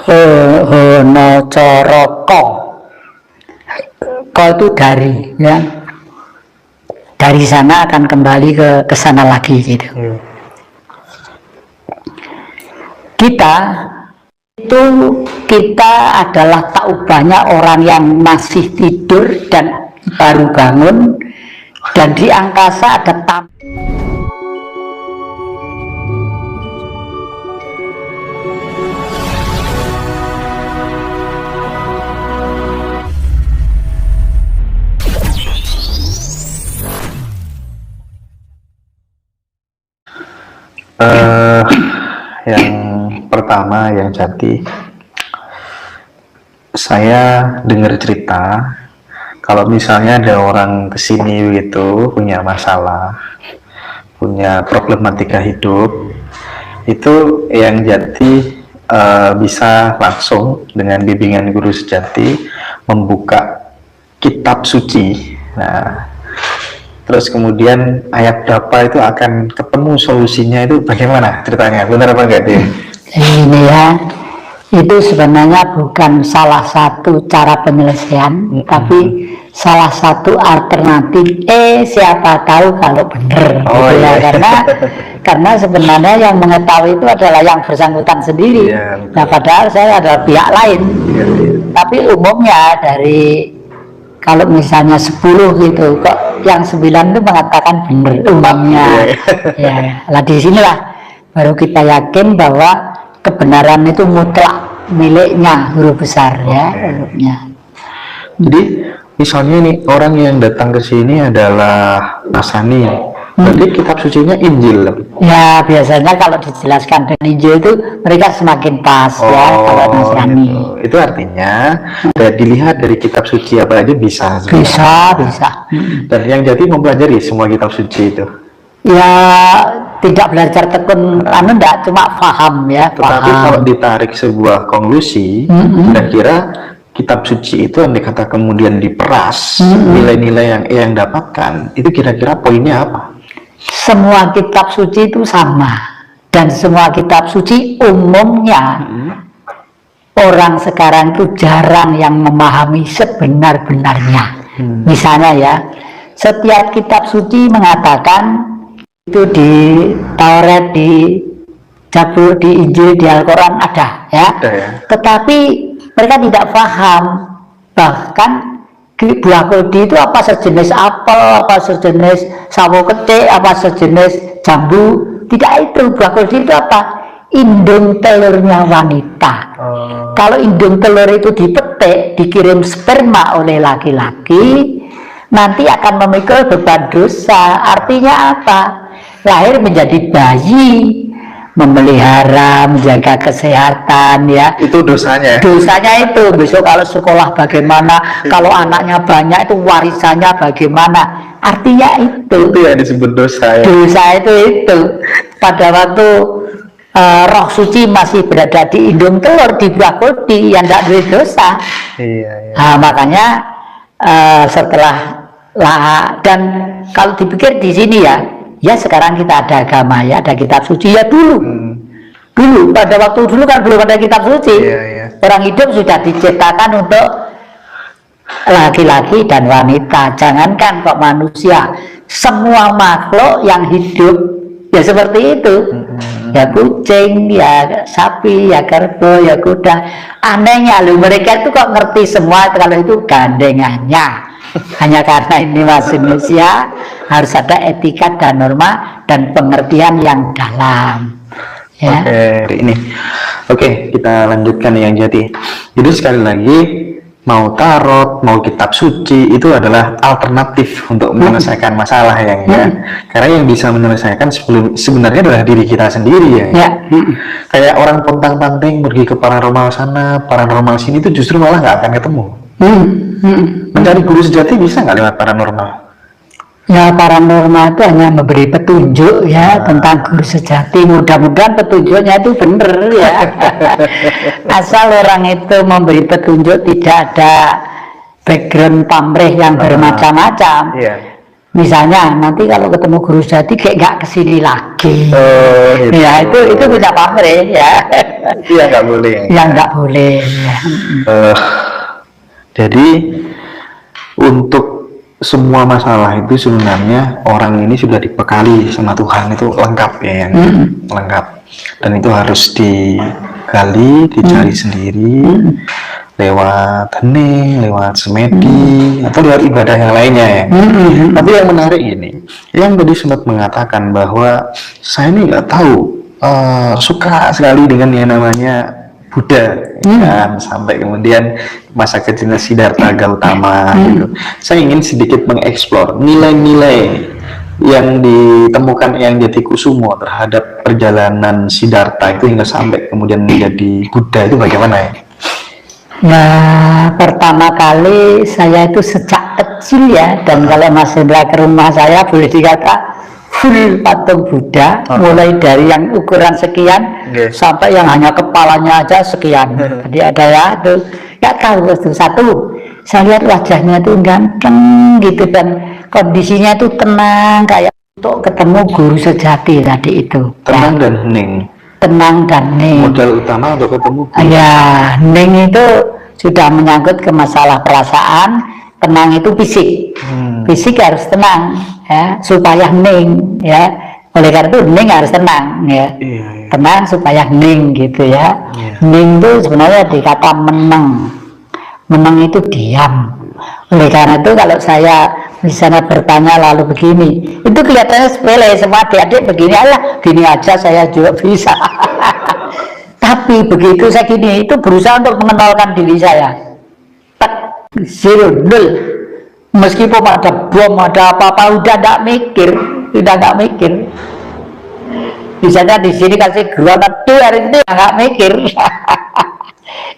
Hono coroko. Ko itu dari, ya. Dari sana akan kembali ke sana lagi gitu. Kita adalah tak ubahnya orang yang masih tidur dan baru bangun, dan di angkasa ada yang pertama yang jadi, saya dengar cerita kalau misalnya ada orang kesini begitu punya masalah, punya problematika hidup, itu yang jadi bisa langsung dengan bimbingan guru sejati membuka kitab suci. Nah, terus kemudian ayat berapa itu akan ketemu solusinya, itu bagaimana ceritanya? Benar apa enggak dia? Ini ya, itu sebenarnya bukan salah satu cara penyelesaian, tapi salah satu alternatif. Siapa tahu kalau benar, gitu ya. Karena sebenarnya yang mengetahui itu adalah yang bersangkutan sendiri. Nah, padahal saya adalah pihak lain. Tapi umumnya dari kalau misalnya 10 gitu, kok yang 9 itu mengatakan benar umumnya. Ya, lah di sinilah baru kita yakin bahwa kebenaran itu mutlak miliknya guru besar, ya. Jadi misalnya nih orang yang datang ke sini adalah Nasrani, berarti kitab sucinya Injil. Ya, biasanya kalau dijelaskan dengan Injil itu mereka semakin pas, ya, kalau Nasrani. Gitu. Itu artinya dilihat dari kitab suci apa aja bisa. Bisa. Dan yang jadi mempelajari semua kitab suci itu. Ya, tidak belajar tekun, enggak, cuma paham, ya. Tetapi kalau ditarik sebuah konklusi, kira-kira kitab suci itu andai kata kemudian diperas, nilai-nilai yang dapatkan, itu kira-kira poinnya apa? Semua kitab suci itu sama, dan semua kitab suci umumnya orang sekarang itu jarang yang memahami sebenar-benarnya. Misalnya ya, setiap kitab suci mengatakan itu di Taurat, di Zabur, di Injil, di Al-Quran ada, ya. Tetapi mereka tidak paham, bahkan buah keldi itu apa sejenis apel, apa sejenis sawo ketik, apa sejenis jambu. Tidak, itu buah keldi itu apa? Indung telurnya wanita. Kalau indung telur itu dipetik, dikirim sperma oleh laki-laki, nanti akan memikul beban dosa. Artinya apa? Lahir menjadi bayi, memelihara, menjaga kesehatan, ya. Itu dosanya. Dosanya itu besok kalau sekolah bagaimana, kalau anaknya banyak itu warisannya bagaimana. Artinya itu yang disebut dosa, ya. Dosa itu pada waktu roh suci masih berada di indung telur, di buah keldi, yang tidak ada dosa. Nah, makanya setelah dan kalau dipikir di sini ya sekarang kita ada agama, ya, ada kitab suci, ya. Dulu pada waktu dulu kan belum ada kitab suci. Orang hidup sudah diciptakan untuk laki-laki dan wanita. Jangankan kok manusia, semua makhluk yang hidup ya seperti itu. Ya kucing, ya sapi, ya kerbau, ya kuda. Anehnya loh, mereka itu kok ngerti semua kalau itu gandengannya. Hanya karena ini masih manusia, harus ada etika dan norma dan pengertian yang dalam, ya. Oke, kita lanjutkan yang jadi. Jadi sekali lagi, mau tarot, mau kitab suci itu adalah alternatif untuk menyelesaikan masalah, ya. Karena yang bisa menyelesaikan sebenarnya adalah diri kita sendiri, ya. Kayak orang pontang-panting pergi ke paranormal sana, paranormal sini, itu justru malah nggak akan ketemu. Mencari guru sejati bisa nggak lewat paranormal? Ya, paranormal itu hanya memberi petunjuk, ya, tentang guru sejati. Mudah-mudahan petunjuknya itu benar, ya. Asal orang itu memberi petunjuk, tidak ada background pamrih yang bermacam-macam. Misalnya nanti kalau ketemu guru sejati kayak nggak kesini lagi. Gitu. Ya itu punya pamrih ya. Itu yang nggak boleh. Yang nggak boleh. Ya. Jadi untuk semua masalah itu sebenarnya orang ini sudah dibekali sama Tuhan, itu lengkap ya, yang lengkap, dan itu harus digali, dicari sendiri lewat hening, lewat semedi, atau lewat ibadah yang lainnya ya. Tapi yang menarik ini, yang tadi sempat mengatakan bahwa saya ini nggak tahu, suka sekali dengan yang namanya Buddha, kan, sampai kemudian masa kecilnya Siddhartha Gautama gitu. Saya ingin sedikit mengeksplor nilai-nilai yang ditemukan yang Jatikusumo terhadap perjalanan Siddhartha itu hingga sampai kemudian menjadi Buddha itu bagaimana ya? Ya, pertama kali saya itu sejak kecil ya, dan kalau Mas Hendra ke rumah saya boleh dikata full patung Buddha, mulai dari yang ukuran sekian sampai yang hanya kepalanya aja sekian. Jadi ada ya tuh, nggak tahu itu satu. Saya lihat wajahnya tuh ganteng gitu, dan kondisinya tuh tenang kayak untuk ketemu guru sejati tadi itu. Tenang dan hening. Tenang dan hening. Modal utama untuk ketemu guru. Ya, hening itu sudah menyangkut ke masalah perasaan, tenang itu fisik. Fisik harus tenang ya, supaya hening ya. Oleh karena itu hening harus tenang ya. Tenang supaya hening gitu ya. Hening itu sebenarnya dikata meneng. Meneng itu diam. Oleh karena itu kalau saya misalnya bertanya lalu begini, itu kelihatannya sepele, semua adik-adik begini, alah gini aja saya juga bisa. Tapi begitu saya gini, itu berusaha untuk mengenalkan diri saya. Tak, zero, nol. Meskipun ada bom, ada apa-apa, udah nggak mikir, Misalnya di sini kasih granat tuh hari itu nggak mikir.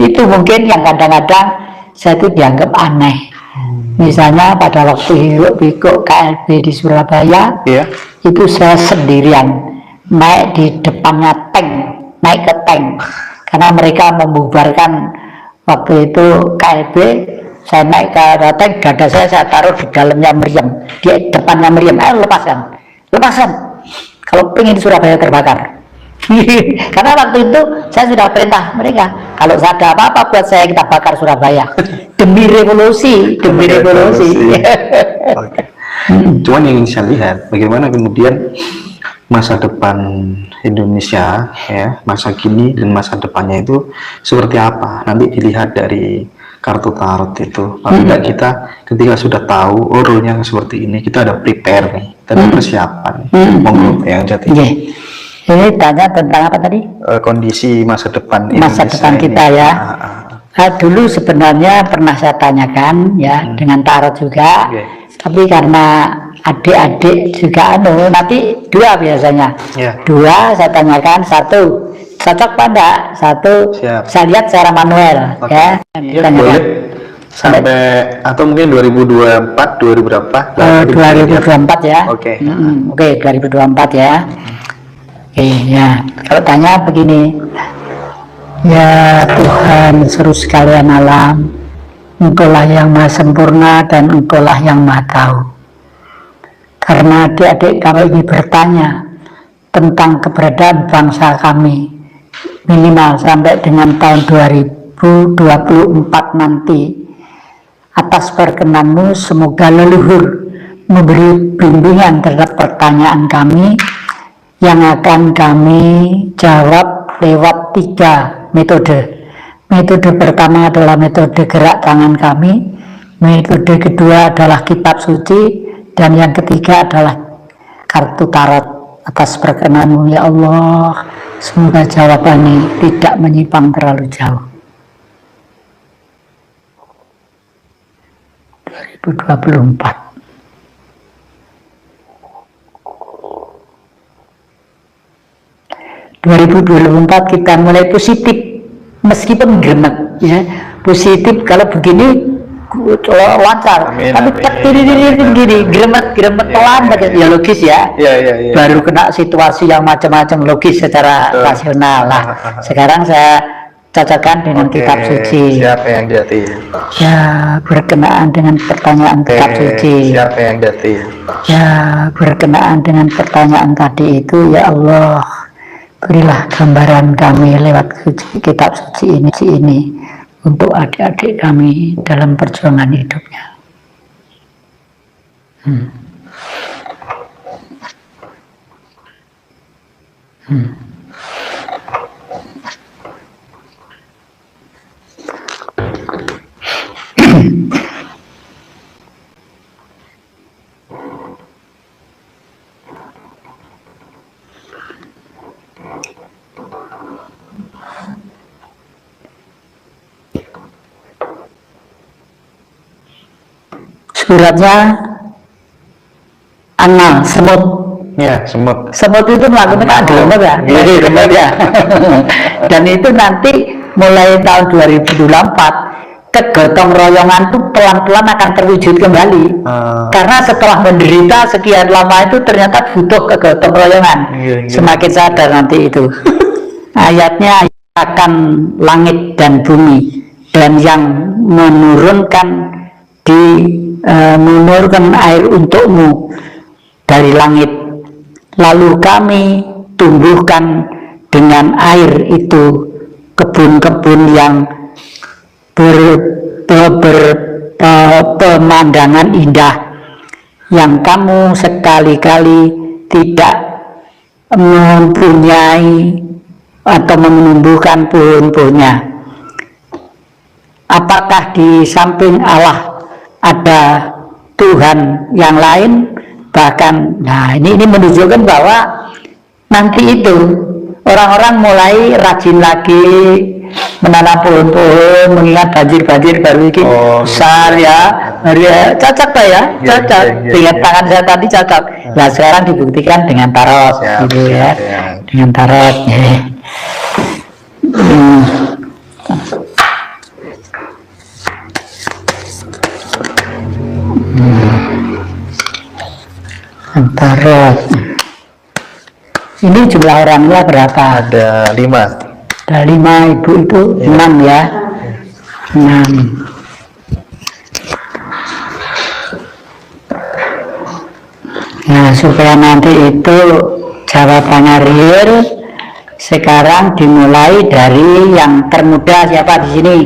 Itu mungkin yang kadang-kadang saya itu dianggap aneh. Misalnya pada waktu Hiruk Pikuk KLB di Surabaya, itu saya sendirian naik di depannya tank, naik ke tank, karena mereka membubarkan waktu itu KLB. Saya naik ke tank, dada saya taruh di dalamnya meriam, di depannya meriam, ayo lepaskan, kalau pengen Surabaya terbakar. Karena waktu itu saya sudah perintah mereka, kalau ada apa-apa buat saya, kita bakar Surabaya demi revolusi. Cuman yang ingin saya lihat bagaimana kemudian masa depan Indonesia ya, masa kini dan masa depannya itu seperti apa, nanti dilihat dari kartu tarot itu. Apabila kita ketika sudah tahu role-nya seperti ini, kita ada prepare nih, ada persiapan. Monggo yang Jati. Ini tanya tentang apa tadi? Kondisi masa depan Masa Indonesia depan kita ini. ya. Dulu sebenarnya pernah saya tanyakan ya, dengan tarot juga. Tapi karena adik-adik juga nanti dua biasanya. Dua saya tanyakan, satu cocok apa enggak, satu saya lihat secara manual ya. Boleh sampai atau mungkin 2024 2000 berapa? 2024 ya. Oke, 2024 ya. Ya, kalau tanya begini, ya Tuhan seluruh sekalian alam, Engkaulah yang maha sempurna dan Engkaulah yang maha tahu. Karena adik-adik kami ini bertanya tentang keberadaan bangsa kami, minimal sampai dengan tahun 2024 nanti. Atas perkenanmu, semoga leluhur memberi bimbingan terhadap pertanyaan kami, yang akan kami jawab lewat 3 metode. Metode pertama adalah metode gerak tangan kami, metode kedua adalah kitab suci, dan yang ketiga adalah kartu tarot. Atas perkenanmu ya Allah, semoga jawabannya tidak menyimpang terlalu jauh. 2024. Kita mulai positif, meskipun gremet ya, positif kalau begini lancar, tapi gini gremet pelan ya logis ya. Baru kena situasi yang macam-macam logis secara rasional lah. Sekarang saya cocokkan dengan Oke, kitab suci. siapa yang jati? Ya, berkenaan dengan pertanyaan kitab suci. Siapa yang jati? Ya, berkenaan dengan pertanyaan tadi itu, ya Allah, berilah gambaran kami lewat kitab suci ini untuk adik-adik kami dalam perjuangan hidupnya. Suratnya Anal, semut. Ya, semut. Semut itu melakukan agama ya. Ya. Dan itu nanti mulai tahun 2024 kegotong royongan itu pelan-pelan akan terwujud kembali. Karena setelah menderita sekian lama itu ternyata butuh kegotong royongan. Semakin sadar nanti itu. Ayatnya akan langit dan bumi, dan yang menurunkan menurunkan air untukmu dari langit, lalu kami tumbuhkan dengan air itu kebun-kebun yang pemandangan indah yang kamu sekali-kali tidak mempunyai atau menumbuhkan pohon-pohonnya. Apakah di samping Allah ada Tuhan yang lain? Bahkan, nah ini menunjukkan bahwa nanti itu orang-orang mulai rajin lagi menanam pohon-pohon, mengingat banjir-banjir baru ini besar ya, cocok Pak ya, cocok. Dengan tangan saya tadi cocok. Nah sekarang dibuktikan dengan tarot, gitu ya, dengan tarot. Tarot. Ini jumlah orangnya berapa? Ada 5. Ada 5, ibu itu 6 ya. 6. Nah, supaya nanti itu jawabannya real, sekarang dimulai dari yang termuda. Siapa di sini?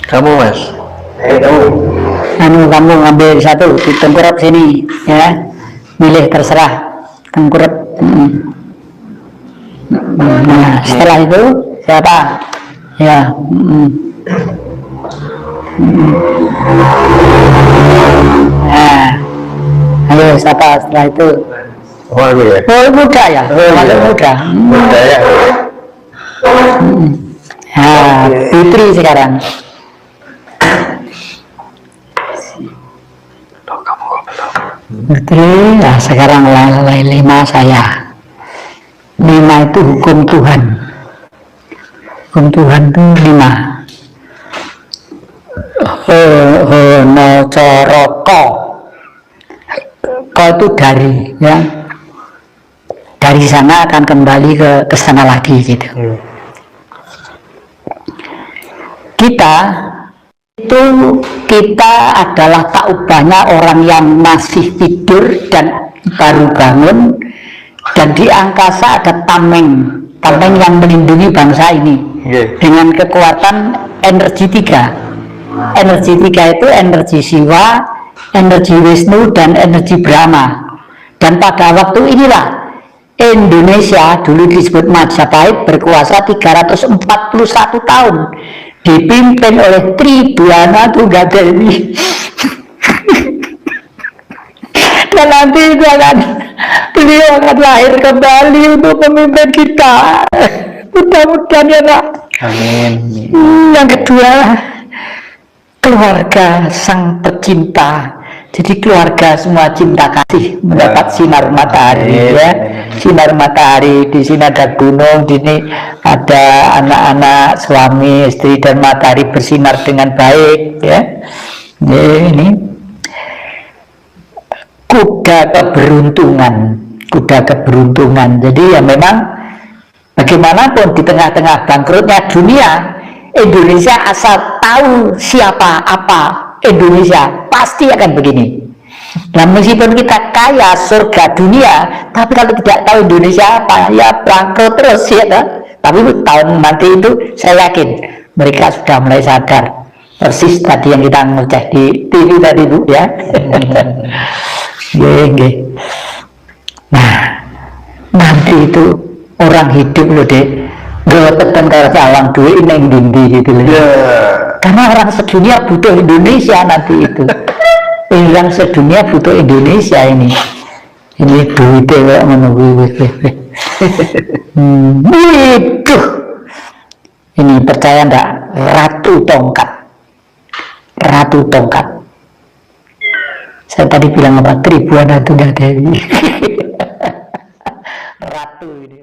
Kamu Mas. Kamu ngambil satu di tengkurap sini ya, milih terserah tengkurap. Nah setelah itu siapa ya? Nah ayo siapa setelah itu? Muda ya, muda ya. Nah Putri sekarang. Putri, nah sekarang 5 saya. 5 itu hukum Tuhan. Hukum Tuhan itu 5. Hono coroko. Ko itu dari, ya. Dari sana akan kembali ke sana lagi gitu. Kita adalah tak ubahnya orang yang masih tidur dan baru bangun, dan di angkasa ada tameng yang melindungi bangsa ini dengan kekuatan energi 3. Energi 3 itu energi Siwa, energi Wisnu, dan energi Brahma. Dan pada waktu inilah Indonesia, dulu disebut Majapahit, berkuasa 341 tahun, dipimpin oleh Tribuana Tunggadewi. Dan nanti itu beliau akan lahir kembali untuk memimpin kita. Mudah-mudahan ya Nak. Amin. Yang kedua, keluarga sang pecinta. Jadi keluarga semua cinta kasih mendapat sinar matahari ya. Sinar matahari, di sini ada gunung, di sini ada anak-anak, suami, istri, dan matahari bersinar dengan baik ya. Ini kuda keberuntungan. Jadi ya memang Bagaimanapun di tengah-tengah bangkrutnya dunia, Indonesia asal tahu siapa apa Indonesia pasti akan begini. Nah, meskipun kita kaya surga dunia, tapi kalau tidak tahu Indonesia apa, ya bangkrut terus ya. Tapi tahun nanti itu saya yakin mereka sudah mulai sadar. Persis tadi yang kita ngecek di TV tadi Bu ya. Nah, nanti itu orang hidup loh dek, gak tekan kalau calang duit neng dindi gitu loh. Karena orang sedunia butuh Indonesia nanti itu. Orang sedunia butuh Indonesia ini. Ini duitnya menunggu. Waduh, ini percaya enggak? Ratu tongkat. Saya tadi bilang apa? Tribuana Tunggal Dewi. Ratu ini.